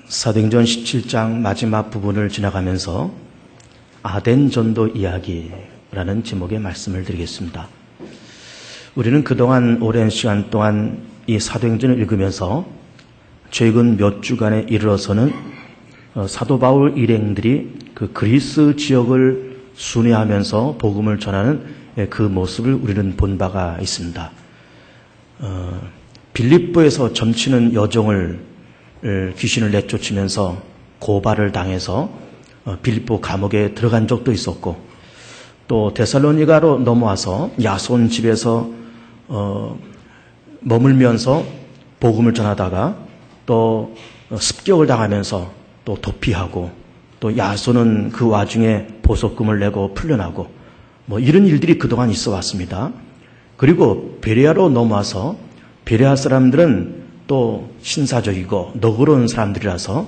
사도행전 17장 마지막 부분을 지나가면서 아덴 전도 이야기라는 제목의 말씀을 드리겠습니다. 우리는 그동안 오랜 시간 동안 이 사도행전을 읽으면서 최근 몇 주간에 이르러서는 사도 바울 일행들이 그 그리스 지역을 순회하면서 복음을 전하는 그 모습을 우리는 본 바가 있습니다. 빌립보에서 점치는 여종을 귀신을 내쫓으면서 고발을 당해서 빌립보 감옥에 들어간 적도 있었고, 또 데살로니가로 넘어와서 야손 집에서 머물면서 복음을 전하다가 또 습격을 당하면서 또 도피하고, 또 야손은 그 와중에 보석금을 내고 풀려나고, 이런 일들이 그동안 있어 왔습니다. 그리고 베레아로 넘어와서 베레아 사람들은 또 신사적이고 너그러운 사람들이라서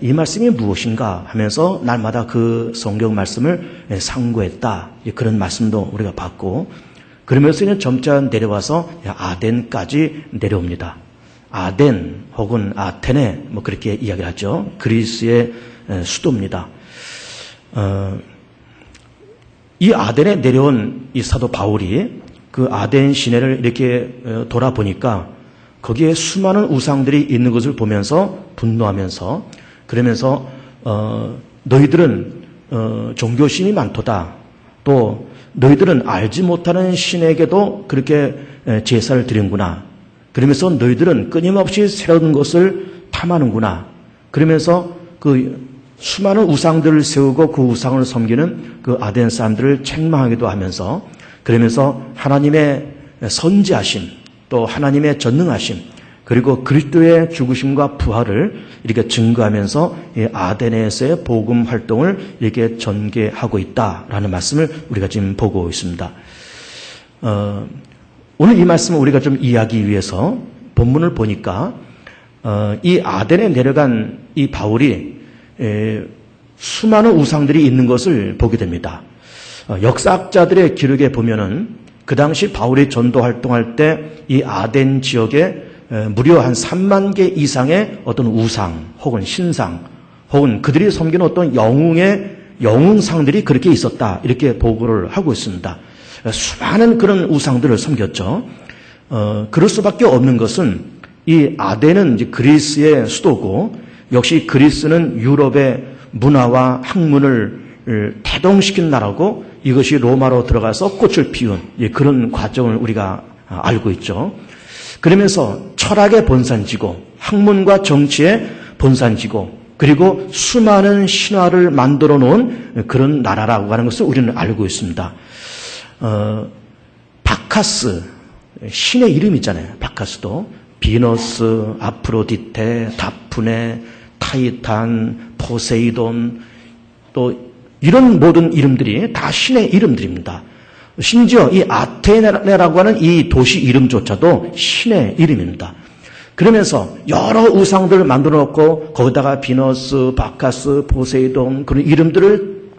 이 말씀이 무엇인가 하면서 날마다 그 성경 말씀을 상고했다. 그런 말씀도 우리가 받고, 그러면서 점차 내려와서 아덴까지 내려옵니다. 아덴 혹은 아테네 그렇게 이야기를 하죠. 그리스의 수도입니다. 이 아덴에 내려온 이 사도 바울이 그 아덴 시내를 이렇게 돌아보니까 거기에 수많은 우상들이 있는 것을 보면서 분노하면서, 그러면서 너희들은 종교심이 많도다. 또 너희들은 알지 못하는 신에게도 그렇게 제사를 드리는구나. 그러면서 너희들은 끊임없이 새로운 것을 탐하는구나. 그러면서 그 수많은 우상들을 세우고 그 우상을 섬기는 그 아덴 사람들을 책망하기도 하면서, 그러면서 하나님의 선지하심, 또 하나님의 전능하심, 그리고 그리스도의 죽으심과 부활을 이렇게 증거하면서 이 아덴에서의 복음 활동을 이렇게 전개하고 있다라는 말씀을 우리가 지금 보고 있습니다. 오늘 이 말씀을 우리가 좀 이해하기 위해서 본문을 보니까 이 아덴에 내려간 이 바울이 수많은 우상들이 있는 것을 보게 됩니다. 역사학자들의 기록에 보면은 그 당시 바울이 전도 활동할 때 이 아덴 지역에 무려 한 3만 개 이상의 어떤 우상 혹은 신상 혹은 그들이 섬기는 어떤 영웅상들이 그렇게 있었다, 이렇게 보고를 하고 있습니다. 수많은 그런 우상들을 섬겼죠. 그럴 수밖에 없는 것은 이 아덴은 이제 그리스의 수도고, 역시 그리스는 유럽의 문화와 학문을 대동시킨 나라고, 이것이 로마로 들어가서 꽃을 피운 그런 과정을 우리가 알고 있죠. 그러면서 철학의 본산지고, 학문과 정치의 본산지고, 그리고 수많은 신화를 만들어 놓은 그런 나라라고 하는 것을 우리는 알고 있습니다. 바카스, 신의 이름 있잖아요. 바카스도 비너스, 아프로디테, 다프네, 타이탄, 포세이돈, 또 이런 모든 이름들이 다 신의 이름들입니다. 심지어 이 아테네라고 하는 이 도시 이름조차도 신의 이름입니다. 그러면서 여러 우상들을 만들어 놓고 거기다가 비너스, 바카스, 포세이돈 그런 이름들을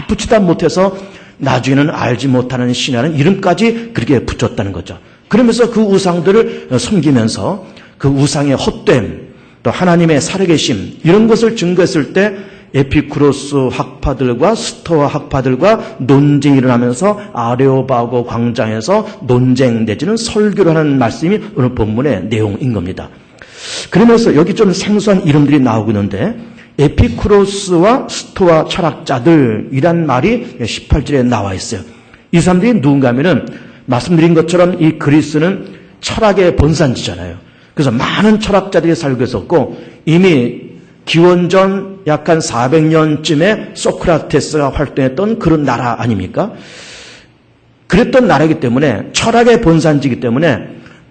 붙이다 못해서 나중에는 알지 못하는 신이라는 이름까지 그렇게 붙였다는 거죠. 그러면서 그 우상들을 섬기면서 그 우상의 헛됨, 또 하나님의 살아계심, 이런 것을 증거했을 때 에피쿠로스 학파들과 스토아 학파들과 논쟁이 일어나면서 아레오바고 광장에서 논쟁 내지는 설교를 하는 말씀이 오늘 본문의 내용인 겁니다. 그러면서 여기 좀 생소한 이름들이 나오고 있는데, 에피쿠로스와 스토아 철학자들이란 말이 18절에 나와 있어요. 이 사람들이 누군가 하면은 말씀드린 것처럼 이 그리스는 철학의 본산지잖아요. 그래서 많은 철학자들이 살고 있었고, 이미 기원전 약 한 400년쯤에 소크라테스가 활동했던 그런 나라 아닙니까? 그랬던 나라이기 때문에, 철학의 본산지이기 때문에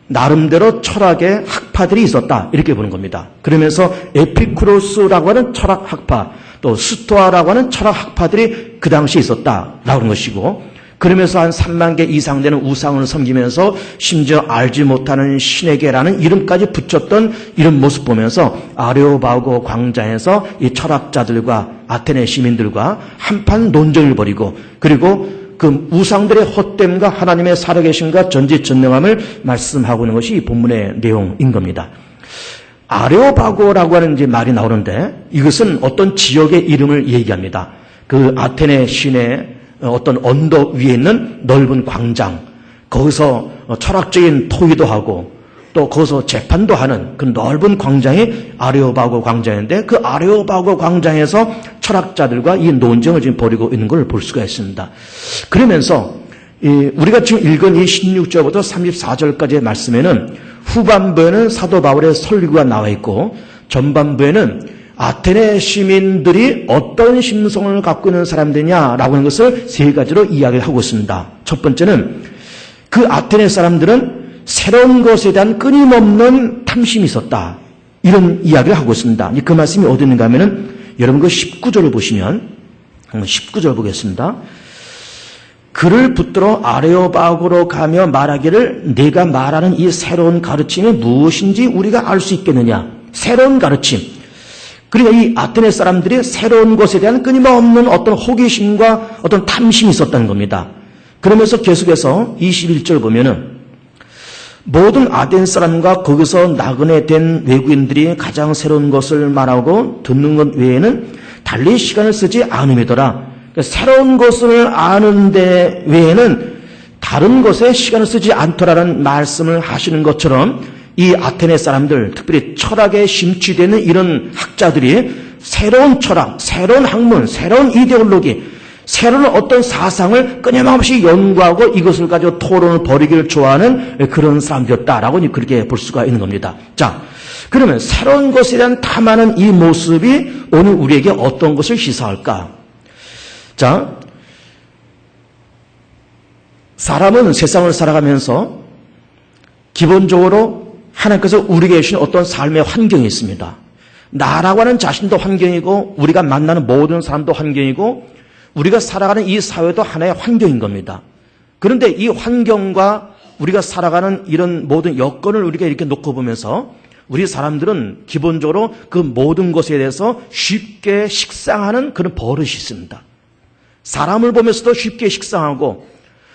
나름대로 철학의 학파들이 있었다, 이렇게 보는 겁니다. 그러면서 에피쿠로스라고 하는 철학 학파, 또 스토아라고 하는 철학 학파들이 그 당시에 있었다라고 하는 것이고, 그러면서 한 3만 개 이상 되는 우상을 섬기면서 심지어 알지 못하는 신에게라는 이름까지 붙였던 이런 모습 보면서 아레오바고 광장에서 이 철학자들과 아테네 시민들과 한판 논쟁을 벌이고, 그리고 그 우상들의 헛됨과 하나님의 살아계심과 전지전능함을 말씀하고 있는 것이 이 본문의 내용인 겁니다. 아레오바고라고 하는 이제 말이 나오는데 이것은 어떤 지역의 이름을 얘기합니다. 그 아테네 시내 어떤 언덕 위에 있는 넓은 광장, 거기서 철학적인 토의도 하고 또 거기서 재판도 하는 그 넓은 광장이 아레오바고 광장인데 그 아레오바고 광장에서 철학자들과 이 논쟁을 지금 벌이고 있는 걸 볼 수가 있습니다. 그러면서 우리가 지금 읽은 이 16절부터 34절까지의 말씀에는 후반부에는 사도 바울의 설교가 나와 있고 전반부에는 아테네 시민들이 어떤 심성을 갖고 있는 사람들이냐라고 하는 것을 세 가지로 이야기하고 있습니다. 첫 번째는 그 아테네 사람들은 새로운 것에 대한 끊임없는 탐심이 있었다. 이런 이야기를 하고 있습니다. 그 말씀이 어디 있는가 하면은 여러분 그 19절을 보시면 19절 보겠습니다. 그를 붙들어 아레오바고로 가며 말하기를 내가 말하는 이 새로운 가르침이 무엇인지 우리가 알 수 있겠느냐. 새로운 가르침. 그러니까 이 아테네 사람들이 새로운 것에 대한 끊임없는 어떤 호기심과 어떤 탐심이 있었다는 겁니다. 그러면서 계속해서 21절 보면은 모든 아덴 사람과 거기서 나그네 된 외국인들이 가장 새로운 것을 말하고 듣는 것 외에는 달리 시간을 쓰지 않음이더라. 그러니까 새로운 것을 아는 데 외에는 다른 것에 시간을 쓰지 않더라는 말씀을 하시는 것처럼 이 아테네 사람들, 특별히 철학에 심취되는 이런 학자들이 새로운 철학, 새로운 학문, 새로운 이데올로기, 새로운 어떤 사상을 끊임없이 연구하고 이것을 가지고 토론을 벌이기를 좋아하는 그런 사람들이었다라고 그렇게 볼 수가 있는 겁니다. 자, 그러면 새로운 것에 대한 탐하는 이 모습이 오늘 우리에게 어떤 것을 시사할까? 자, 사람은 세상을 살아가면서 기본적으로 하나님께서 우리에게 주신 어떤 삶의 환경이 있습니다. 나라고 하는 자신도 환경이고 우리가 만나는 모든 사람도 환경이고 우리가 살아가는 이 사회도 하나의 환경인 겁니다. 그런데 이 환경과 우리가 살아가는 이런 모든 여건을 우리가 이렇게 놓고 보면서 우리 사람들은 기본적으로 그 모든 것에 대해서 쉽게 식상하는 그런 버릇이 있습니다. 사람을 보면서도 쉽게 식상하고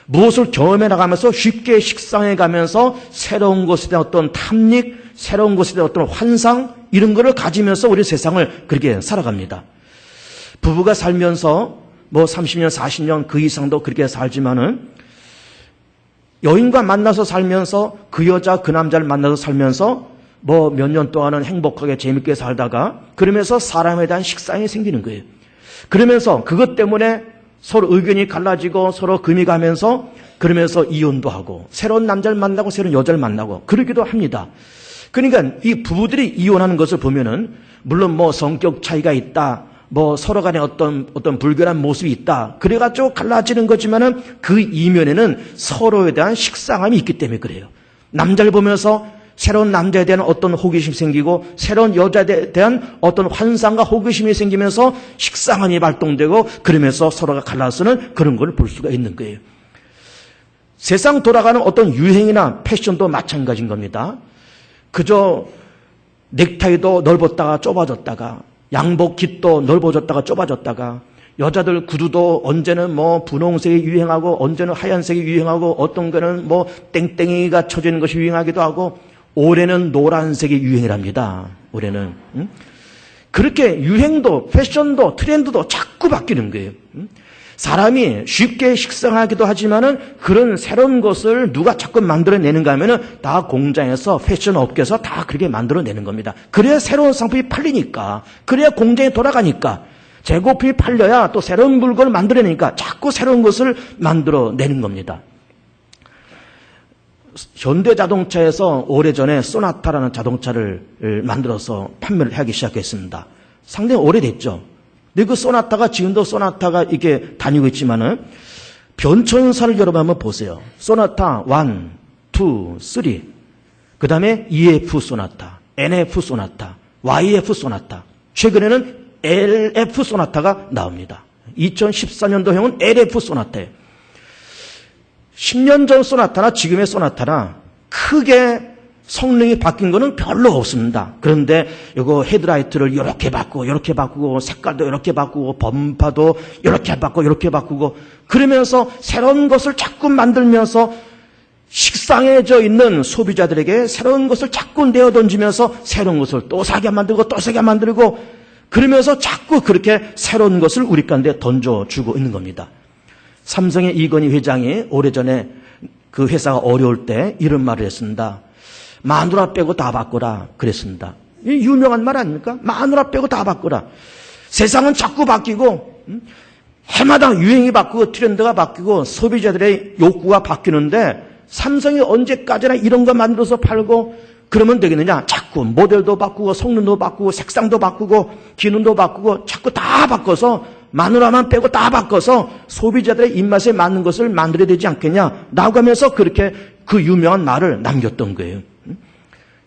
무엇을 경험해 나가면서 쉽게 식상해 가면서 새로운 것에 대한 어떤 탐닉, 새로운 것에 대한 어떤 환상 이런 거를 가지면서 우리 세상을 그렇게 살아갑니다. 부부가 살면서 뭐 30년, 40년 그 이상도 그렇게 살지만은 여인과 만나서 살면서 그 여자, 그 남자를 만나서 살면서 뭐 몇 년 동안은 행복하게 재밌게 살다가 그러면서 사람에 대한 식상이 생기는 거예요. 그러면서 그것 때문에 서로 의견이 갈라지고 서로 금이 가면서 그러면서 이혼도 하고 새로운 남자를 만나고 새로운 여자를 만나고 그러기도 합니다. 그러니까 이 부부들이 이혼하는 것을 보면은 물론 뭐 성격 차이가 있다. 뭐 서로 간에 어떤 불결한 모습이 있다. 그래가지고 갈라지는 거지만은 그 이면에는 서로에 대한 식상함이 있기 때문에 그래요. 남자를 보면서 새로운 남자에 대한 어떤 호기심이 생기고 새로운 여자에 대한 어떤 환상과 호기심이 생기면서 식상함이 발동되고 그러면서 서로가 갈라서는 그런 걸 볼 수가 있는 거예요. 세상 돌아가는 어떤 유행이나 패션도 마찬가지인 겁니다. 그저 넥타이도 넓었다가 좁아졌다가 양복 깃도 넓어졌다가 좁아졌다가 여자들 구두도 언제는 뭐 분홍색이 유행하고 언제는 하얀색이 유행하고 어떤 거는 뭐 땡땡이가 쳐지는 것이 유행하기도 하고 올해는 노란색이 유행이랍니다. 올해는 그렇게 유행도 패션도 트렌드도 자꾸 바뀌는 거예요. 사람이 쉽게 식상하기도 하지만은 그런 새로운 것을 누가 자꾸 만들어내는가 하면은 다 공장에서 패션 업계에서 다 그렇게 만들어내는 겁니다. 그래야 새로운 상품이 팔리니까, 그래야 공장이 돌아가니까, 재고품이 팔려야 또 새로운 물건을 만들어내니까 자꾸 새로운 것을 만들어내는 겁니다. 현대자동차에서 오래전에 소나타라는 자동차를 만들어서 판매를 하기 시작했습니다. 상당히 오래됐죠. 근데 그 소나타가 지금도 소나타가 이렇게 다니고 있지만은 변천사를 여러분 한번 보세요. 소나타 1, 2, 3. 그 다음에 EF 소나타, NF 소나타, YF 소나타. 최근에는 LF 소나타가 나옵니다. 2014년도형은 LF 소나타예요. 10년 전 소나타나 지금의 소나타나 크게 성능이 바뀐 거는 별로 없습니다. 그런데 이거 헤드라이트를 이렇게 바꾸고 색깔도 이렇게 바꾸고 범퍼도 이렇게 바꾸고 그러면서 새로운 것을 자꾸 만들면서 식상해져 있는 소비자들에게 새로운 것을 자꾸 내어 던지면서 새로운 것을 또 사게 만들고 또 사게 만들고 그러면서 자꾸 그렇게 새로운 것을 우리 가운데 던져주고 있는 겁니다. 삼성의 이건희 회장이 오래전에 그 회사가 어려울 때 이런 말을 했습니다. 마누라 빼고 다 바꿔라 그랬습니다. 유명한 말 아닙니까? 마누라 빼고 다 바꿔라. 세상은 자꾸 바뀌고 해마다 유행이 바뀌고 트렌드가 바뀌고 소비자들의 욕구가 바뀌는데 삼성이 언제까지나 이런 거 만들어서 팔고 그러면 되겠느냐? 자꾸 모델도 바꾸고 성능도 바꾸고 색상도 바꾸고 기능도 바꾸고 자꾸 다 바꿔서 마누라만 빼고 다 바꿔서 소비자들의 입맛에 맞는 것을 만들어야 되지 않겠냐? 라고 하면서 그렇게 그 유명한 말을 남겼던 거예요.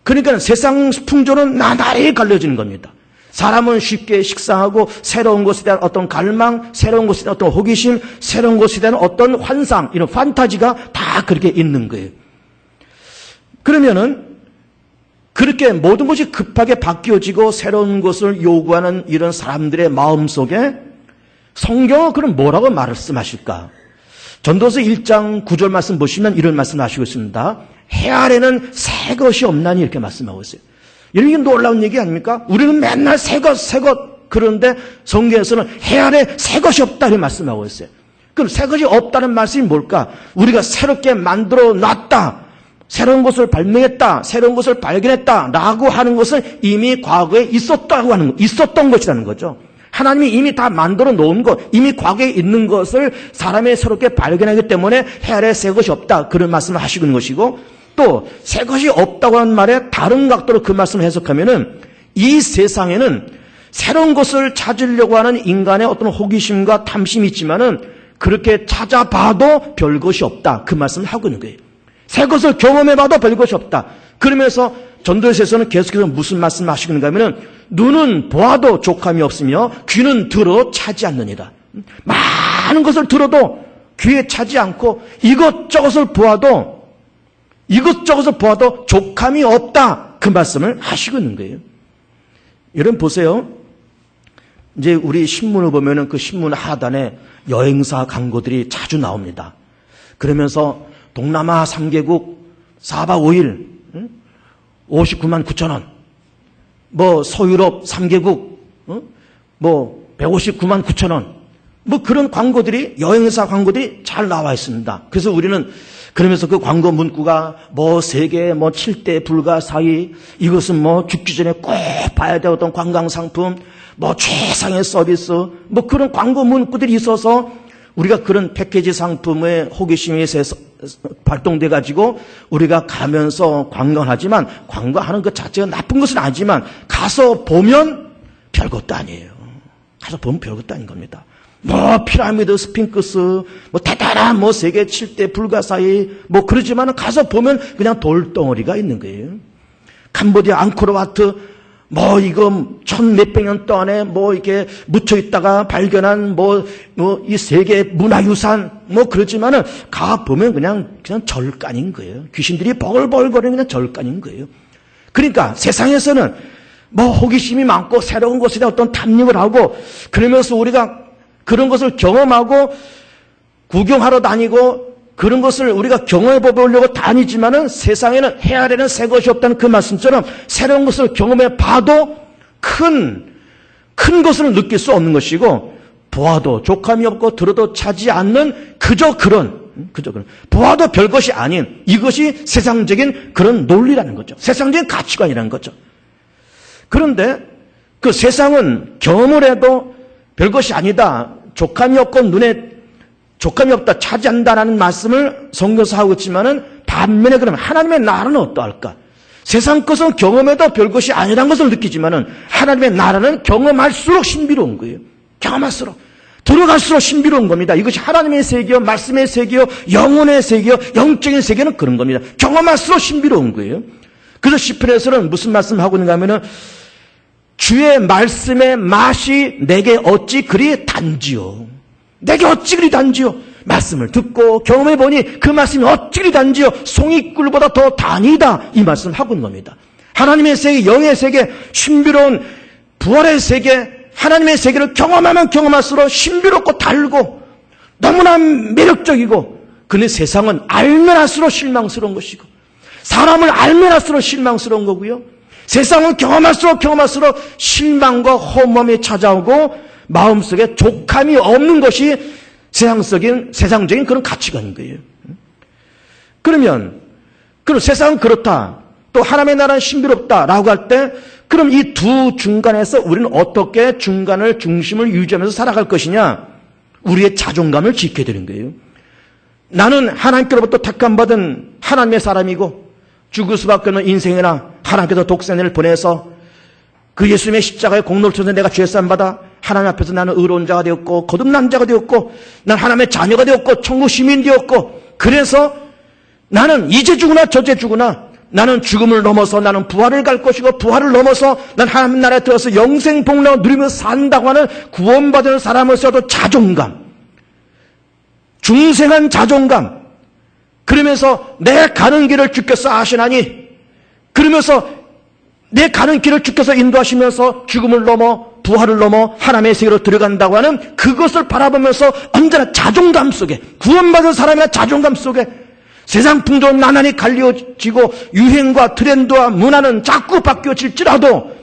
그러니까 세상 풍조는 나날이 갈려지는 겁니다. 사람은 쉽게 식상하고 새로운 것에 대한 어떤 갈망, 새로운 것에 대한 어떤 호기심, 새로운 것에 대한 어떤 환상, 이런 판타지가 다 그렇게 있는 거예요. 그러면은 그렇게 모든 것이 급하게 바뀌어지고 새로운 것을 요구하는 이런 사람들의 마음 속에 성경은 그럼 뭐라고 말씀하실까? 전도서 1장 9절 말씀 보시면 이런 말씀 하시고 있습니다. 해 아래는 새 것이 없나니 이렇게 말씀하고 있어요. 이게 놀라운 얘기 아닙니까? 우리는 맨날 새 것, 새 것. 그런데 성경에서는 해 아래 새 것이 없다 이렇게 말씀하고 있어요. 그럼 새 것이 없다는 말씀이 뭘까? 우리가 새롭게 만들어 놨다. 새로운 것을 발명했다. 새로운 것을 발견했다. 라고 하는 것은 이미 과거에 있었다고 하는 거, 있었던 것이라는 거죠. 하나님이 이미 다 만들어 놓은 것, 이미 과거에 있는 것을 사람이 새롭게 발견하기 때문에 해 아래 새 것이 없다. 그런 말씀을 하시고 있는 것이고 또 새 것이 없다고 하는 말에 다른 각도로 그 말씀을 해석하면은 이 세상에는 새로운 것을 찾으려고 하는 인간의 어떤 호기심과 탐심이 있지만은 그렇게 찾아봐도 별 것이 없다. 그 말씀을 하고 있는 거예요. 새 것을 경험해봐도 별 것이 없다. 그러면서 전도서에서는 계속해서 무슨 말씀을 하시고 있는가 하면은 눈은 보아도 족함이 없으며 귀는 들어 차지 않느니라. 많은 것을 들어도 귀에 차지 않고 이것저것을 보아도 족함이 없다. 그 말씀을 하시고 있는 거예요. 여러분 보세요. 이제 우리 신문을 보면은 그 신문 하단에 여행사 광고들이 자주 나옵니다. 그러면서 동남아 3개국 4박 5일 59만 9천 원. 뭐 서유럽 3개국 159만 9천 원. 뭐 그런 광고들이 여행사 광고들이 잘 나와 있습니다. 그래서 우리는 그러면서 그 광고 문구가 뭐 세계 뭐 7대 불가사의 이것은 뭐 죽기 전에 꼭 봐야 될 어떤 관광 상품 뭐 최상의 서비스 뭐 그런 광고 문구들이 있어서 우리가 그런 패키지 상품의 호기심이 발동돼 가지고 우리가 가면서 관광하지만 관광하는 것 자체가 나쁜 것은 아니지만 가서 보면 별것도 아니에요. 가서 보면 별것도 아닌 겁니다. 뭐 피라미드, 스핑크스, 뭐 대단한 뭐 세계 7대 불가사의 뭐 그러지만 가서 보면 그냥 돌덩어리가 있는 거예요. 캄보디아 앙코르와트 뭐 이거 천 몇백 년 동안에 뭐 이렇게 묻혀 있다가 발견한 뭐 이 세계 문화유산 뭐 그러지만은 가 보면 그냥 절간인 거예요. 귀신들이 버글버글거리는 그냥 절간인 거예요. 그러니까 세상에서는 뭐 호기심이 많고 새로운 것에 대한 어떤 탐닉을 하고 그러면서 우리가 그런 것을 경험하고 구경하러 다니고 그런 것을 우리가 경험해 보려고 다니지만은 세상에는 해 아래는 새 것이 없다는 그 말씀처럼 새로운 것을 경험해 봐도 큰 것을 느낄 수 없는 것이고 보아도 족함이 없고 들어도 차지 않는 그저 그런 보아도 별것이 아닌 이것이 세상적인 그런 논리라는 거죠. 세상적인 가치관이라는 거죠. 그런데 그 세상은 경험을 해도 별것이 아니다. 족함이 없고 눈에 족함이 없다. 차지한다라는 말씀을 성경에서 하고 있지만은 반면에 그러면 하나님의 나라는 어떠할까? 세상 것은 경험해도 별것이 아니라는 것을 느끼지만은 하나님의 나라는 경험할수록 신비로운 거예요. 경험할수록. 들어갈수록 신비로운 겁니다. 이것이 하나님의 세계요, 말씀의 세계요, 영혼의 세계요, 영적인 세계는 그런 겁니다. 경험할수록 신비로운 거예요. 그래서 시편에서는 무슨 말씀을 하고 있는가 하면은 주의 말씀의 맛이 내게 어찌 그리 단지요. 내게 어찌 그리 단지요. 말씀을 듣고 경험해보니 그 말씀이 어찌 그리 단지요. 송이꿀보다 더 단이다. 이 말씀을 하고 있는 겁니다. 하나님의 세계, 영의 세계, 신비로운 부활의 세계, 하나님의 세계를 경험하면 경험할수록 신비롭고 달고 너무나 매력적이고 근데 세상은 알면 할수록 실망스러운 것이고 사람을 알면 할수록 실망스러운 거고요. 세상은 경험할수록 실망과 허무함이 찾아오고 마음속에 족함이 없는 것이 세상적인 그런 가치관인 거예요. 그럼 세상은 그렇다. 또 하나님의 나라는 신비롭다라고 할 때 그럼 이 두 중간에서 우리는 어떻게 중심을 유지하면서 살아갈 것이냐? 우리의 자존감을 지켜야 되는 거예요. 나는 하나님께로부터 택함받은 하나님의 사람이고 죽을 수밖에 없는 인생이나 하나님께서 독생자를 보내서 그 예수님의 십자가의 공로를 통해서 내가 죄사함 받아 하나님 앞에서 나는 의로운 자가 되었고 거듭난 자가 되었고 난 하나님의 자녀가 되었고 천국 시민이 되었고 그래서 나는 이제 죽으나 저제 죽으나 나는 죽음을 넘어서 나는 부활을 갈 것이고 부활을 넘어서 난 하나님 나라에 들어서 영생 복락을 누리며 산다고 하는 구원받은 사람으로서도 자존감, 중생한 자존감, 그러면서 내 가는 길을 주께서 아시나니 그러면서 내 가는 길을 주께서 인도하시면서 죽음을 넘어 부활을 넘어 하나님의 세계로 들어간다고 하는 그것을 바라보면서 언제나 자존감 속에 구원받은 사람의 자존감 속에 세상 풍조는 나날이 갈려지고 유행과 트렌드와 문화는 자꾸 바뀌어질지라도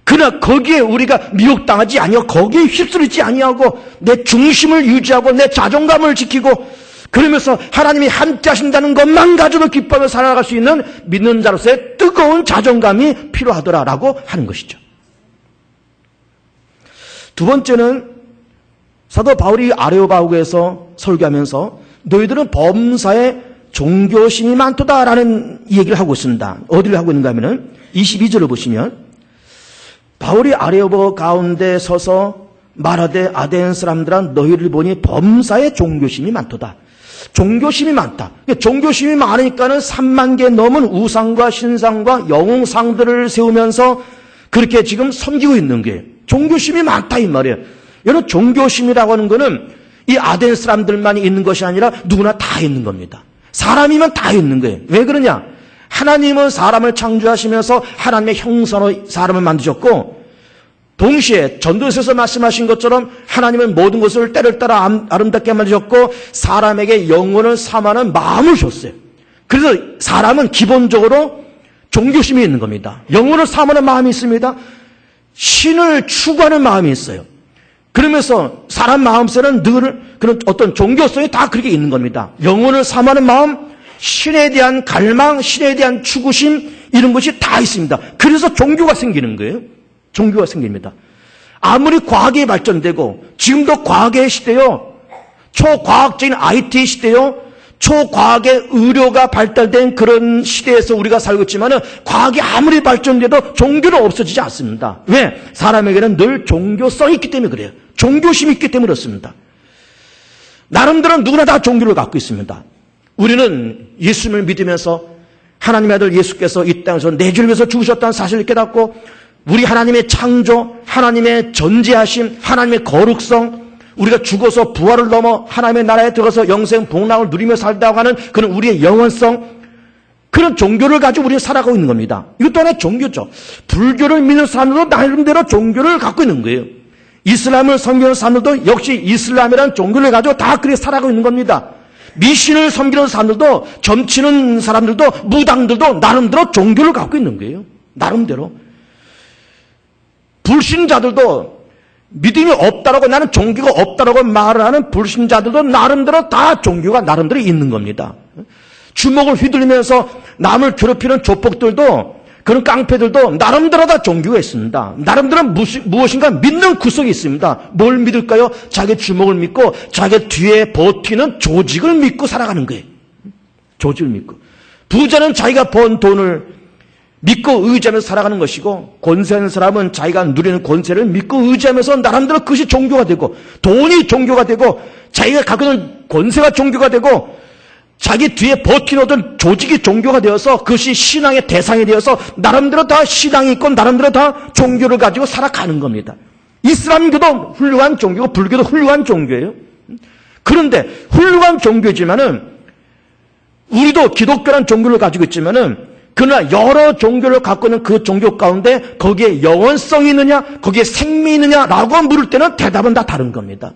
그러나 거기에 우리가 미혹당하지 아니하고 거기에 휩쓸리지 아니하고 내 중심을 유지하고 내 자존감을 지키고 그러면서 하나님이 함께 하신다는 것만 가지고 기뻐하며 살아갈 수 있는 믿는 자로서의 뜨거운 자존감이 필요하더라라고 하는 것이죠. 두 번째는 사도 바울이 아레오바고에서 설교하면서 너희들은 범사에 종교심이 많도다라는 얘기를 하고 있습니다. 어디를 하고 있는가 하면은 22절을 보시면 바울이 아레오바고 가운데 서서 말하되 아덴 사람들아 너희를 보니 범사에 종교심이 많도다. 종교심이 많다. 종교심이 많으니까는 3만 개 넘은 우상과 신상과 영웅상들을 세우면서 그렇게 지금 섬기고 있는 게 종교심이 많다 이 말이에요. 여러분 종교심이라고 하는 거는 이 아덴 사람들만이 있는 것이 아니라 누구나 다 있는 겁니다. 사람이면 다 있는 거예요. 왜 그러냐? 하나님은 사람을 창조하시면서 하나님의 형상으로 사람을 만드셨고 동시에 전도서에서 말씀하신 것처럼 하나님은 모든 것을 때를 따라 아름답게 만드셨고 사람에게 영혼을 삼하는 마음을 줬어요. 그래서 사람은 기본적으로 종교심이 있는 겁니다. 영혼을 삼하는 마음이 있습니다. 신을 추구하는 마음이 있어요. 그러면서 사람 마음속에는 늘 그런 어떤 종교성이 다 그렇게 있는 겁니다. 영혼을 삼하는 마음, 신에 대한 갈망, 신에 대한 추구심 이런 것이 다 있습니다. 그래서 종교가 생기는 거예요. 종교가 생깁니다. 아무리 과학이 발전되고 지금도 과학의 시대요. 초과학적인 IT 시대요. 초과학의 의료가 발달된 그런 시대에서 우리가 살고 있지만은 과학이 아무리 발전돼도 종교는 없어지지 않습니다. 왜? 사람에게는 늘 종교성이 있기 때문에 그래요. 종교심이 있기 때문에 그렇습니다. 나름대로 누구나 다 종교를 갖고 있습니다. 우리는 예수님을 믿으면서 하나님의 아들 예수께서 이 땅에서 내 죄를 위해서 죽으셨다는 사실을 깨닫고 우리 하나님의 창조, 하나님의 전지하심, 하나님의 거룩성, 우리가 죽어서 부활을 넘어 하나님의 나라에 들어가서 영생 복락을 누리며 살다고 하는 그런 우리의 영원성, 그런 종교를 가지고 우리가 살아가고 있는 겁니다. 이것도 하나의 종교죠. 불교를 믿는 사람들도 나름대로 종교를 갖고 있는 거예요. 이슬람을 섬기는 사람들도 역시 이슬람이라는 종교를 가지고 다 그렇게 살아가고 있는 겁니다. 미신을 섬기는 사람들도 점치는 사람들도 무당들도 나름대로 종교를 갖고 있는 거예요. 나름대로. 불신자들도 믿음이 없다라고 나는 종교가 없다라고 말을 하는 불신자들도 나름대로 다 종교가 나름대로 있는 겁니다. 주먹을 휘둘리면서 남을 괴롭히는 조폭들도 그런 깡패들도 나름대로 다 종교가 있습니다. 나름대로 무엇인가 믿는 구석이 있습니다. 뭘 믿을까요? 자기 주먹을 믿고 자기 뒤에 버티는 조직을 믿고 살아가는 거예요. 조직을 믿고. 부자는 자기가 번 돈을 믿고 의지하면서 살아가는 것이고 권세하는 사람은 자기가 누리는 권세를 믿고 의지하면서 나름대로 그것이 종교가 되고 돈이 종교가 되고 자기가 갖고 있는 권세가 종교가 되고 자기 뒤에 버티는 어떤 조직이 종교가 되어서 그것이 신앙의 대상이 되어서 나름대로 다 신앙이 있고 나름대로 다 종교를 가지고 살아가는 겁니다. 이슬람교도 훌륭한 종교고 불교도 훌륭한 종교예요. 그런데 훌륭한 종교지만은 우리도 기독교라는 종교를 가지고 있지만은 그러나 여러 종교를 갖고 있는 그 종교 가운데 거기에 영원성이 있느냐 거기에 생명이 있느냐라고 물을 때는 대답은 다 다른 겁니다.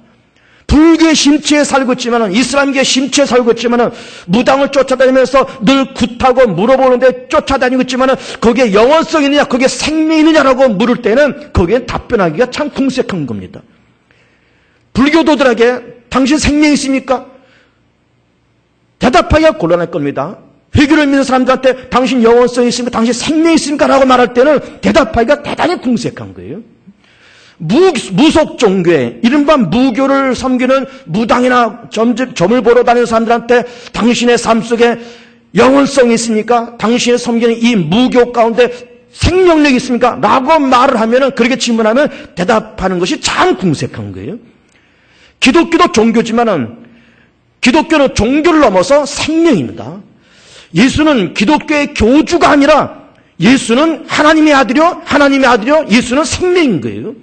불교의 심취에 살고 있지만은, 이슬람교의 심취에 살고 있지만은, 무당을 쫓아다니면서 늘 굿하고 물어보는데 쫓아다니고 있지만은, 거기에 영원성이 있느냐, 거기에 생명이 있느냐라고 물을 때는, 거기에 답변하기가 참 궁색한 겁니다. 불교도들에게 당신 생명이 있습니까? 대답하기가 곤란할 겁니다. 회개를 믿는 사람들한테 당신 영원성이 있습니까? 당신 생명이 있습니까? 라고 말할 때는 대답하기가 대단히 궁색한 거예요. 무속 종교에, 이른바 무교를 섬기는 무당이나 점을 보러 다니는 사람들한테 당신의 삶 속에 영원성이 있습니까? 당신의 섬기는 이 무교 가운데 생명력이 있습니까? 라고 말을 하면은, 그렇게 질문하면 대답하는 것이 참 궁색한 거예요. 기독교도 종교지만은, 기독교는 종교를 넘어서 생명입니다. 예수는 기독교의 교주가 아니라, 예수는 하나님의 아들이요, 예수는 생명인 거예요.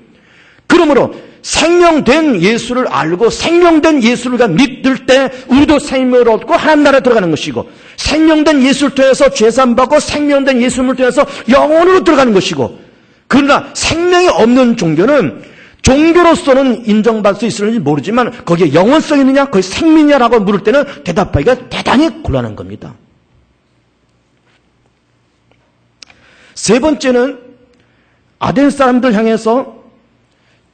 그러므로 생명된 예수를 알고 생명된 예수를 믿을 때 우리도 생명을 얻고 하나님 나라에 들어가는 것이고, 생명된 예수를 통해서 죄산받고 생명된 예수를 통해서 영원으로 들어가는 것이고, 그러나 생명이 없는 종교는 종교로서는 인정받을 수 있을지 모르지만 거기에 영원성이 있느냐, 거기에 생명이냐라고 물을 때는 대답하기가 대단히 곤란한 겁니다. 세 번째는 아덴 사람들 향해서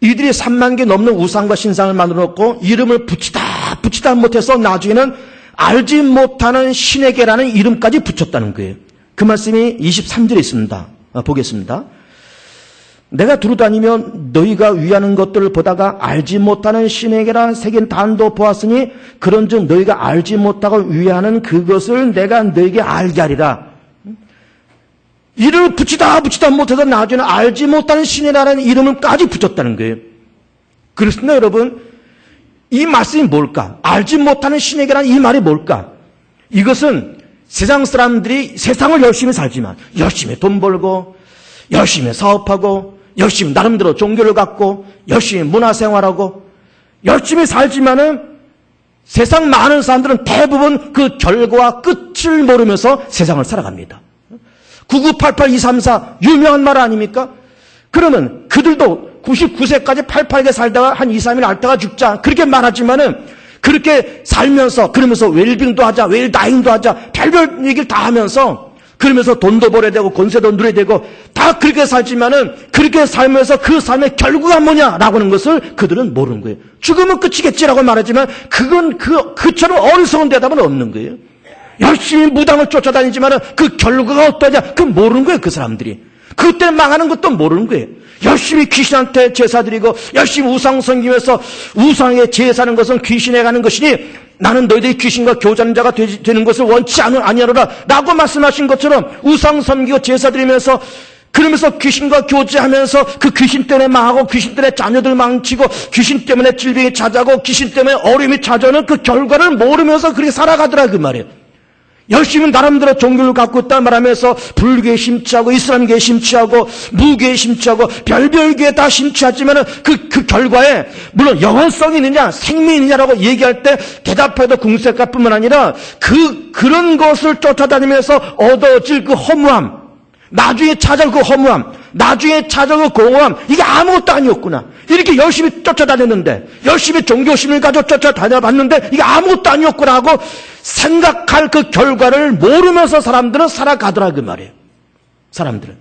이들이 3만 개 넘는 우상과 신상을 만들어 놓고 이름을 붙이다 못해서 나중에는 알지 못하는 신에게라는 이름까지 붙였다는 거예요. 그 말씀이 23절에 있습니다. 보겠습니다. 내가 두루다니며 너희가 위하는 것들을 보다가 알지 못하는 신에게라 새긴 단도 보았으니 그런즉 너희가 알지 못하고 위하는 그것을 내가 너희에게 알게 하리라. 이름을 붙이다 못해서 나중에는 알지 못하는 신이라는 이름을까지 붙였다는 거예요. 그렇습니다, 여러분. 이 말씀이 뭘까? 알지 못하는 신에게라는 이 말이 뭘까? 이것은 세상 사람들이 세상을 열심히 살지만, 열심히 돈 벌고, 열심히 사업하고, 열심히 나름대로 종교를 갖고, 열심히 문화생활하고, 열심히 살지만은 세상 많은 사람들은 대부분 그 결과와 끝을 모르면서 세상을 살아갑니다. 9988234 유명한 말 아닙니까? 그러면 그들도 99세까지 팔팔하게 살다가 한 2, 3일 앓다가 죽자 그렇게 말하지만은, 그렇게 살면서 그러면서 웰빙도 하자, 웰다잉도 하자, 별별 얘기를 다 하면서 그러면서 돈도 벌어야 되고 권세도 누려야 되고 다 그렇게 살지만은, 그렇게 살면서 그 삶의 결과가 뭐냐라고 하는 것을 그들은 모르는 거예요. 죽으면 끝이겠지라고 말하지만 그건 그처럼 어리석은 대답은 없는 거예요. 열심히 무당을 쫓아다니지만은 그 결과가 어떠냐, 그건 모르는 거예요, 그 사람들이. 그때 망하는 것도 모르는 거예요. 열심히 귀신한테 제사 드리고 열심히 우상 섬기면서 우상에 제사하는 것은 귀신에 가는 것이니 나는 너희들이 귀신과 교제하는 자가 되는 것을 원치 아니하노라 라고 말씀하신 것처럼 우상 섬기고 제사 드리면서, 그러면서 귀신과 교제하면서 그 귀신 때문에 망하고 귀신 때문에 자녀들 망치고 귀신 때문에 질병이 찾아오고 귀신 때문에 어려움이 찾아오는 그 결과를 모르면서 그렇게 살아가더라 그 말이에요. 열심히 나름대로 종교를 갖고 있다 말하면서 불교에 심취하고 이슬람교에 심취하고 무교에 심취하고 별별교에 다 심취하지만은 그 결과에 물론 영원성이 있느냐 생명이 있느냐라고 얘기할 때 대답해도 궁색할 뿐만 아니라 그런 것을 쫓아다니면서 얻어질 그 허무함, 나중에 찾아올 그 허무함, 나중에 찾아올 그 공허함, 이게 아무것도 아니었구나. 이렇게 열심히 쫓아다녔는데, 열심히 종교심을 가지고 쫓아다녀봤는데 이게 아무것도 아니었구나 하고 생각할 그 결과를 모르면서 사람들은 살아가더라 그 말이에요. 사람들은.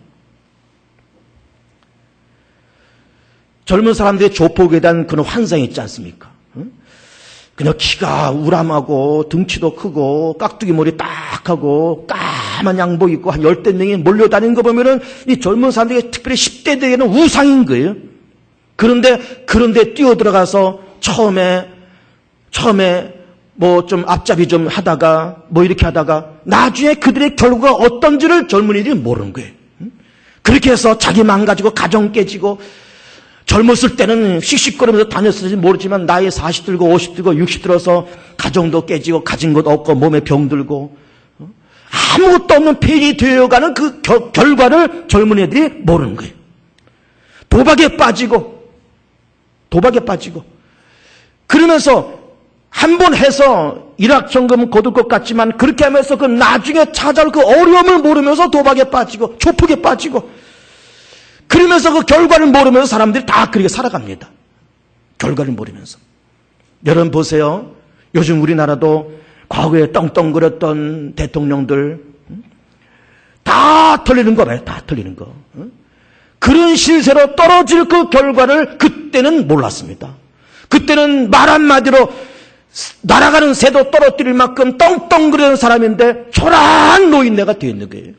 젊은 사람들의 조폭에 대한 그런 환상이 있지 않습니까? 그냥 키가 우람하고 등치도 크고 깍두기 머리 딱 하고 까만 양복 입고 한 10대 명이 몰려다니는 거 보면은 이 젊은 사람들이 특별히 10대들에게는 우상인 거예요. 그런데 뛰어들어가서 처음에 뭐 좀 앞잡이 좀 하다가 뭐 이렇게 하다가 나중에 그들의 결과가 어떤지를 젊은이들이 모르는 거예요. 그렇게 해서 자기 망가지고 가정 깨지고, 젊었을 때는 씩씩거리면서 다녔을지 모르지만 나이 40 들고 50 들고 60 들어서 가정도 깨지고 가진 것 없고 몸에 병 들고 아무것도 없는 폐인이 되어가는 그 결과를 젊은이들이 모르는 거예요. 도박에 빠지고 그러면서 한 번 해서 일확천금 거둘 것 같지만 그렇게 하면서 그 나중에 찾아올 그 어려움을 모르면서 도박에 빠지고 조폭에 빠지고, 그러면서 그 결과를 모르면서 사람들이 다 그렇게 살아갑니다. 결과를 모르면서. 여러분 보세요. 요즘 우리나라도 과거에 떵떵거렸던 대통령들 다 털리는 거 봐요. 다 털리는 거. 그런 실세로 떨어질 그 결과를 그때는 몰랐습니다. 그때는 말 한마디로 날아가는 새도 떨어뜨릴 만큼 떵떵거리는 사람인데 초라한 노인네가 되어 있는 거예요.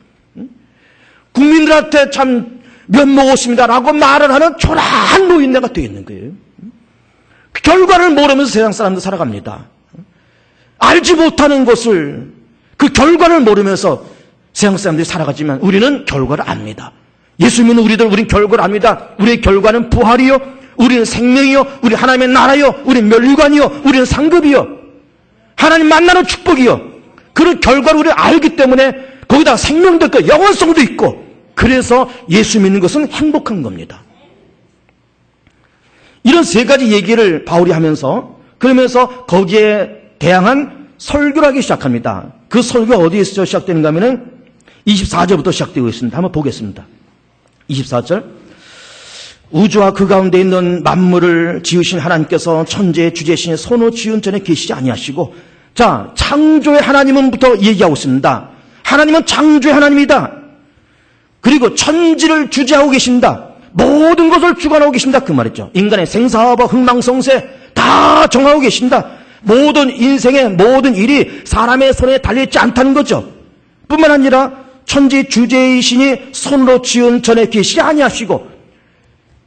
국민들한테 참 면목없습니다라고 말을 하는 초라한 노인네가 되어 있는 거예요. 그 결과를 모르면서 세상 사람들 살아갑니다. 알지 못하는 것을, 그 결과를 모르면서 세상 사람들이 살아가지만 우리는 결과를 압니다. 예수 믿는 우린 결과를 압니다. 우리의 결과는 부활이요, 우리는 생명이요, 우리 하나님의 나라요, 우리는 멸류관이요, 우리는 상급이요, 하나님 만나는 축복이요. 그런 결과를 우리가 알기 때문에 거기다 생명도 있고 영원성도 있고, 그래서 예수 믿는 것은 행복한 겁니다. 이런 세 가지 얘기를 바울이 하면서, 그러면서 거기에 대항한 설교를 하기 시작합니다. 그 설교가 어디에서 시작되는가 하면은 24절부터 시작되고 있습니다. 한번 보겠습니다. 24절. 우주와 그 가운데 있는 만물을 지으신 하나님께서 천지의 주제신 손으로 지은 전에 계시지 아니하시고, 자, 창조의 하나님은부터 얘기하고 있습니다. 하나님은 창조의 하나님이다. 그리고 천지를 주재하고 계신다. 모든 것을 주관하고 계신다. 그 말이죠. 인간의 생사와 흥망성쇠 다 정하고 계신다. 모든 인생의 모든 일이 사람의 손에 달려있지 않다는 거죠. 뿐만 아니라 천지 주제이시니 손으로 지은 전에 계시지 아니하시고,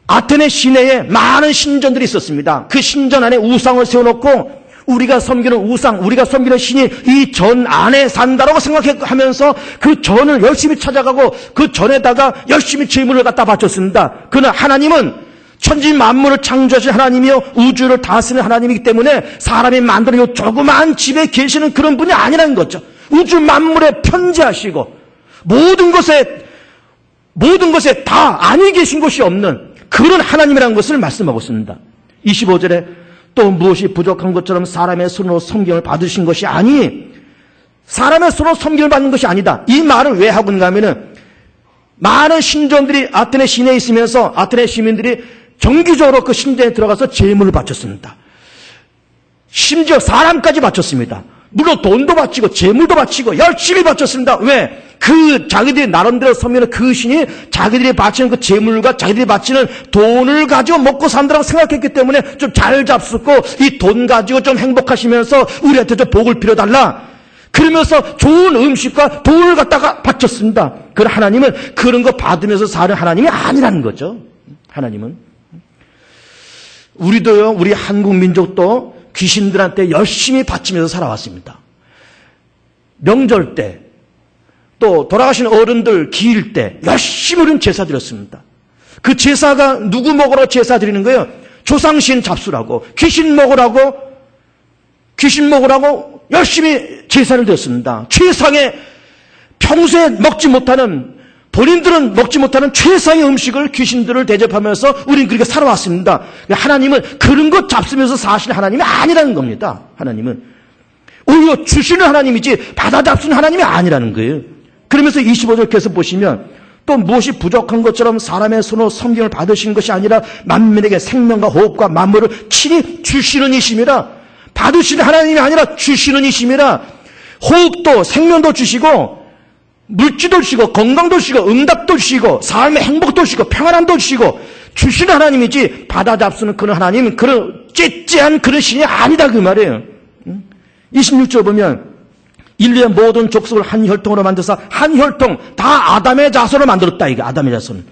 아테네 시내에 많은 신전들이 있었습니다. 그 신전 안에 우상을 세워놓고 우리가 섬기는 우상, 우리가 섬기는 신이 이 전 안에 산다라고 생각하면서 그 전을 열심히 찾아가고 그 전에다가 열심히 제물을 갖다 바쳤습니다. 그러나 하나님은 천지 만물을 창조하신 하나님이요, 우주를 다스리는 하나님이기 때문에 사람이 만드는 이 조그마한 집에 계시는 그런 분이 아니라는 거죠. 우주 만물에 편재하시고 모든 것에 다 안위 계신 것이 없는 그런 하나님이라는 것을 말씀하고 있습니다. 25절에 또 무엇이 부족한 것처럼 사람의 손으로 섬김을 받으신 것이 아니, 사람의 손으로 섬김을 받는 것이 아니다. 이 말을 왜 하고 있는가 하면은 많은 신전들이 아테네 시내에 있으면서 아테네 시민들이 정기적으로 그 신전에 들어가서 제물을 바쳤습니다. 심지어 사람까지 바쳤습니다. 물론 돈도 바치고 제물도 바치고 열심히 바쳤습니다. 왜? 그 자기들이 나름대로 섬기는 그 신이 자기들이 바치는 그 제물과 자기들이 바치는 돈을 가지고 먹고 산다고 생각했기 때문에 좀 잘 잡숫고 이 돈 가지고 좀 행복하시면서 우리한테 좀 복을 빌어달라, 그러면서 좋은 음식과 돈을 갖다가 바쳤습니다. 그러나 하나님은 그런 거 받으면서 사는 하나님이 아니라는 거죠. 하나님은. 우리도요, 우리 한국 민족도 귀신들한테 열심히 바치면서 살아왔습니다. 명절 때, 또 돌아가신 어른들 기일 때 열심히 우리는 제사 드렸습니다. 그 제사가 누구 먹으러 제사 드리는 거예요? 조상신 잡수라고, 귀신 먹으라고 열심히 제사를 드렸습니다. 최상의, 평소에 먹지 못하는, 본인들은 먹지 못하는 최상의 음식을 귀신들을 대접하면서 우리는 그렇게 살아왔습니다. 하나님은 그런 것 잡수면서 사실 하나님이 아니라는 겁니다. 하나님은 오히려 주시는 하나님이지 받아 잡수는 하나님이 아니라는 거예요. 그러면서 25절 계속 보시면 또 무엇이 부족한 것처럼 사람의 손으로 섬김을 받으신 것이 아니라 만민에게 생명과 호흡과 만물을 친히 주시는 이심이라. 받으시는 하나님이 아니라 주시는 이심이라. 호흡도 생명도 주시고 물질도 주시고 건강도 주시고 응답도 주시고 삶의 행복도 주시고 평안함도 주시고 주시는 하나님이지 받아 잡수는 그런 하나님은 그런 째째한 그런 신이 아니다, 그 말이에요. 26절 보면 인류의 모든 족속을 한 혈통으로 만드사, 한 혈통 다 아담의 자손으로 만들었다. 이게 아담의 자손.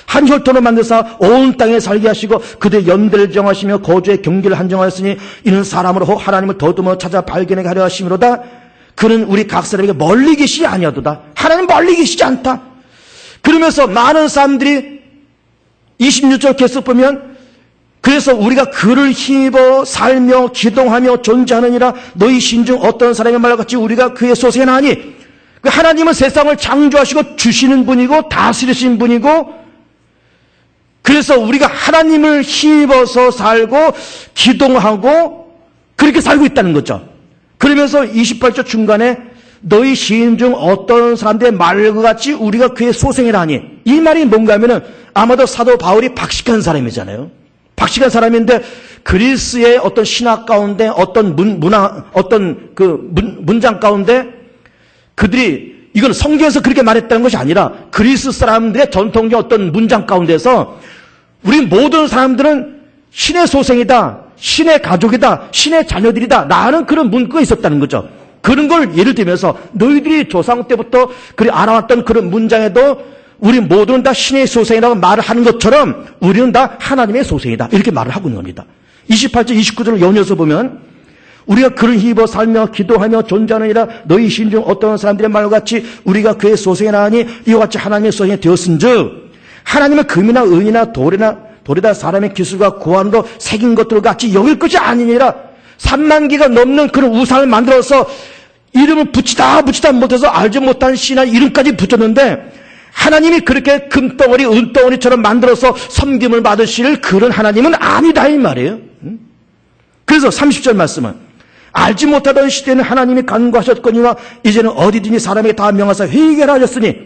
한 혈통으로 만드사 온 땅에 살게 하시고 그들의 연대를 정하시며 거주의 경계를 한정하였으니 이는 사람으로 하나님을 더듬어 찾아 발견하게 하려 하심이로다. 그는 우리 각 사람에게 멀리 계시지 아니하도다. 하나님 멀리 계시지 않다. 그러면서 많은 사람들이 26절 계속 보면, 그래서 우리가 그를 힘입어 살며 기동하며 존재하느니라. 너희 신중 어떤 사람의 말과 같이 우리가 그의 소생하니. 하나님은 세상을 창조하시고 주시는 분이고 다스리신 분이고, 그래서 우리가 하나님을 힘입어서 살고 기동하고 그렇게 살고 있다는 거죠. 그러면서 28절 중간에 너희 시인 중 어떤 사람들의 말과 같이 우리가 그의 소생이라니. 이 말이 뭔가 하면은 아마도 사도 바울이 박식한 사람이잖아요. 박식한 사람인데 그리스의 어떤 신학 가운데 어떤 문장 가운데 그들이 이건 성경에서 그렇게 말했다는 것이 아니라 그리스 사람들의 전통적 어떤 문장 가운데서 우리 모든 사람들은 신의 소생이다, 신의 가족이다, 신의 자녀들이다 라는 그런 문구가 있었다는 거죠. 그런 걸 예를 들면서 너희들이 조상 때부터 그리 알아왔던 그런 문장에도 우리 모두는 다 신의 소생이라고 말을 하는 것처럼 우리는 다 하나님의 소생이다 이렇게 말을 하고 있는 겁니다. 28절 29절을 연이어서 보면 우리가 그를 힘입어 살며 기도하며 존재하느니라 너희 신 중 어떤 사람들의 말과 같이 우리가 그의 소생이라 하니 이와 같이 하나님의 소생이 되었은즉 하나님은 금이나 은이나 돌에다 사람의 기술과 고안으로 새긴 것들 같이 여길 것이 아니니라. 3만 개가 넘는 그런 우상을 만들어서 이름을 붙이다 못해서 알지 못한 신한 이름까지 붙였는데 하나님이 그렇게 금덩어리 은덩어리처럼 만들어서 섬김을 받으실 그런 하나님은 아니다 이 말이에요. 그래서 30절 말씀은 알지 못하던 시대는 하나님이 간구하셨거니와 이제는 어디든지 사람에게 다 명하사 회개를 하셨으니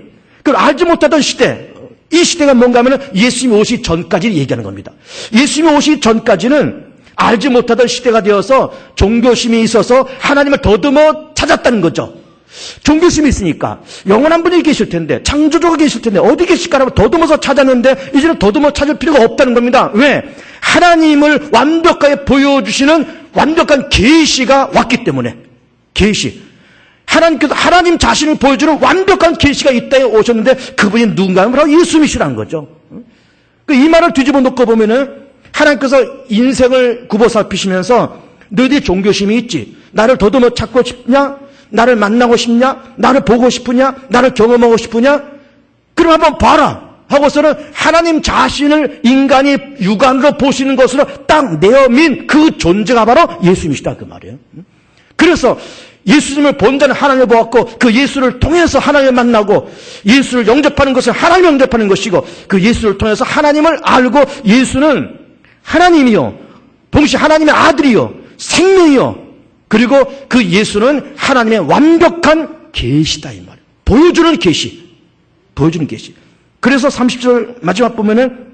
그 알지 못하던 시대, 이 시대가 뭔가 하면 예수님이 오시기 전까지 얘기하는 겁니다. 예수님이 오시기 전까지는 알지 못하던 시대가 되어서 종교심이 있어서 하나님을 더듬어 찾았다는 거죠. 종교심이 있으니까 영원한 분이 계실 텐데 창조주가 계실 텐데 어디 계실까라고 더듬어서 찾았는데 이제는 더듬어 찾을 필요가 없다는 겁니다. 왜? 하나님을 완벽하게 보여주시는 완벽한 계시가 왔기 때문에. 계시. 하나님께서 하나님 자신을 보여주는 완벽한 계시가 이 땅에 오셨는데 그분이 누군가 하면 바로 예수님이시라는 거죠. 이 말을 뒤집어 놓고 보면은 하나님께서 인생을 굽어 살피시면서 너희들이 종교심이 있지. 나를 더듬어 찾고 싶냐? 나를 만나고 싶냐? 나를 보고 싶으냐? 나를 경험하고 싶으냐? 그럼 한번 봐라 하고서는 하나님 자신을 인간이 육안으로 보시는 것으로 딱 내어민 그 존재가 바로 예수님이시다 그 말이에요. 그래서 예수님을 본 자는 하나님을 보았고 그 예수를 통해서 하나님을 만나고 예수를 영접하는 것은 하나님을 영접하는 것이고 그 예수를 통해서 하나님을 알고 예수는 하나님이요 동시에 하나님의 아들이요 생명이요 그리고 그 예수는 하나님의 완벽한 계시다 이 말이에요. 보여주는 계시. 그래서 30절 마지막 보면은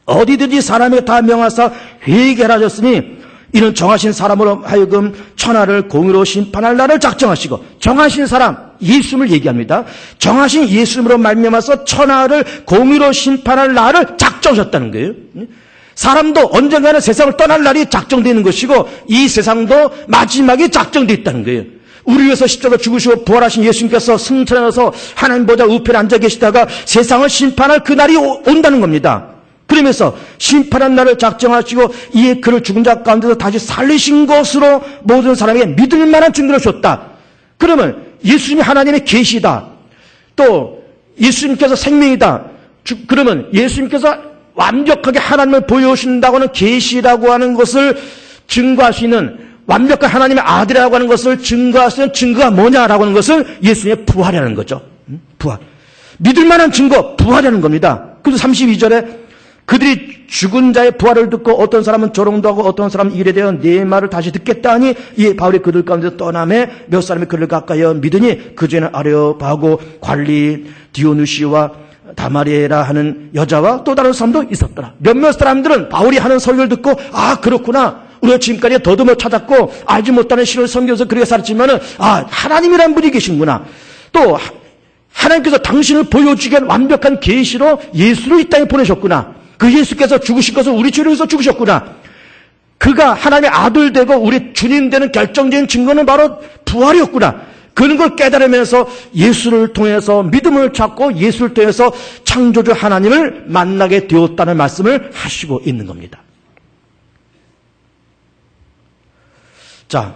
어디든지 사람에게 다 명하사 회개하라 하셨으니 이는 정하신 사람으로 하여금 천하를 공의로 심판할 날을 작정하시고 정하신 사람 예수님을 얘기합니다. 정하신 예수님으로 말미암아서 천하를 공의로 심판할 날을 작정하셨다는 거예요. 사람도 언젠가는 세상을 떠날 날이 작정되어 있는 것이고 이 세상도 마지막에 작정되어 있다는 거예요. 우리 위해서 십자가 죽으시고 부활하신 예수님께서 승천해서 하나님 보좌 우편에 앉아 계시다가 세상을 심판할 그 날이 온다는 겁니다. 그러면서 심판한 날을 작정하시고 이에 그를 죽은 자 가운데서 다시 살리신 것으로 모든 사람에게 믿을 만한 증거를 줬다. 그러면 예수님이 하나님의 계시다. 또 예수님께서 생명이다. 그러면 예수님께서 완벽하게 하나님을 보여주신다고 하는 계시라고 하는 것을 증거할 수 있는 완벽한 하나님의 아들이라고 하는 것을 증거할 수 있는 증거가 뭐냐라고 하는 것을 예수님의 부활이라는 거죠. 부활. 믿을 만한 증거, 부활이라는 겁니다. 그래서 32절에 그들이 죽은 자의 부활을 듣고 어떤 사람은 조롱도 하고 어떤 사람은 이래 되어 내 말을 다시 듣겠다 하니 이에 바울이 그들 가운데 떠남에 몇 사람이 그를 가까이어 믿으니 그 중에는 아레오바고 관리 디오누시와 다마리에라 하는 여자와 또 다른 사람도 있었더라. 몇몇 사람들은 바울이 하는 설교를 듣고 아 그렇구나. 우리가 지금까지 더듬어 찾았고 알지 못하는 신을 섬겨서 그렇게 살았지만은 아 하나님이라는 분이 계신구나. 또 하나님께서 당신을 보여주기 위한 완벽한 계시로 예수를 이 땅에 보내셨구나. 그 예수께서 죽으신 것을 우리 죄를 위해서 죽으셨구나. 그가 하나님의 아들 되고 우리 주님 되는 결정적인 증거는 바로 부활이었구나. 그런 걸 깨달으면서 예수를 통해서 믿음을 찾고 예수를 통해서 창조주 하나님을 만나게 되었다는 말씀을 하시고 있는 겁니다. 자,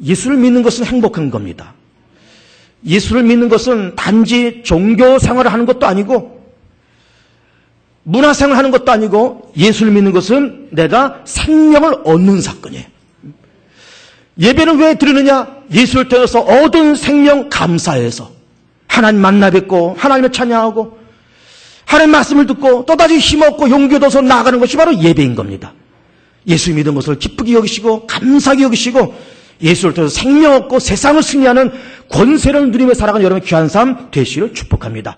예수를 믿는 것은 행복한 겁니다. 예수를 믿는 것은 단지 종교 생활을 하는 것도 아니고 문화 생활을 하는 것도 아니고 예수를 믿는 것은 내가 생명을 얻는 사건이에요. 예배는 왜 드리느냐? 예수를 통해서 얻은 생명 감사해서 하나님 만나 뵙고 하나님을 찬양하고 하나님 말씀을 듣고 또다시 힘없고 용기 얻어서 나아가는 것이 바로 예배인 겁니다. 예수 믿은 것을 기쁘게 여기시고 감사하게 여기시고 예수를 통해서 생명 얻고 세상을 승리하는 권세를 누리며 살아가는 여러분의 귀한 삶 되시기를 축복합니다.